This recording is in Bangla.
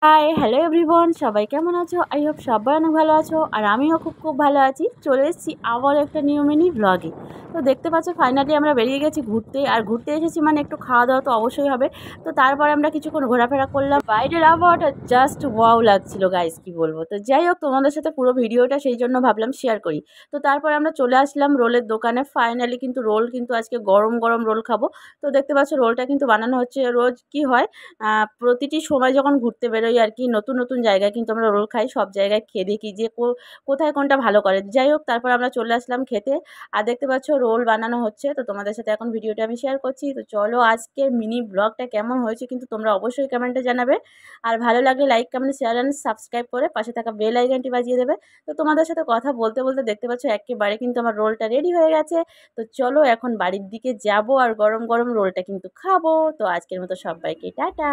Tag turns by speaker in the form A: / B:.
A: হাই, হ্যালো এভরিওয়ান, সবাই কেমন আছো? আই হোপ সবাই অনেক ভালো আছো। আর আমিও খুব ভালো আছি। চলে এসেছি আবার একটা নিউ মিনি ব্লগে। তো দেখতে পাচ্ছ ফাইনালি আমরা বেরিয়ে গেছি ঘুরতে। আর ঘুরতে এসেছি মানে একটু খাওয়া দাওয়া তো অবশ্যই হবে। তো তারপরে আমরা কিছুক্ষণ ঘোরাফেরা করলাম। বাইরের আবহাওয়াটা জাস্ট ওয়াও লাগছিল গাইস, কি বলবো। তো যাই হোক, তোমাদের সাথে পুরো ভিডিওটা সেই জন্য ভাবলাম শেয়ার করি। তো তারপরে আমরা চলে আসলাম রোলের দোকানে। ফাইনালি কিন্তু রোল কিন্তু আজকে গরম গরম রোল খাবো। তো দেখতে পাচ্ছ রোলটা কিন্তু বানানো হচ্ছে। রোজ কি হয়, প্রতিটি সময় যখন ঘুরতে বেরোই আর কি, নতুন নতুন জায়গায় কিন্তু আমরা রোল খাই। সব জায়গায় খেয়ে দেখি যে কোথায় কোনটা ভালো করে। যাই হোক, তারপর আমরা চলে আসলাম খেতে। আর দেখতে পাচ্ছ রোল বানানো হচ্ছে। তো তোমাদের সাথে এখন ভিডিওটা আমি শেয়ার করছি। তো চলো, আজকের মিনি ব্লগটা কেমন হয়েছে কিন্তু তোমরা অবশ্যই কমেন্টে জানাবে। আর ভালো লাগলে like, comment, share and subscribe করে পাশে থাকা বেল আইকনটি বাজিয়ে দেবে। তো তোমাদের সাথে কথা বলতে বলতে দেখতে পাচ্ছ একেবারে কিন্তু আমার রোলটা রেডি হয়ে গেছে। তো চলো এখন বাড়ির দিকে যাব আর গরম গরম রোলটা কিন্তু খাবো। তো আজকের মতো সবাইকে টাটা।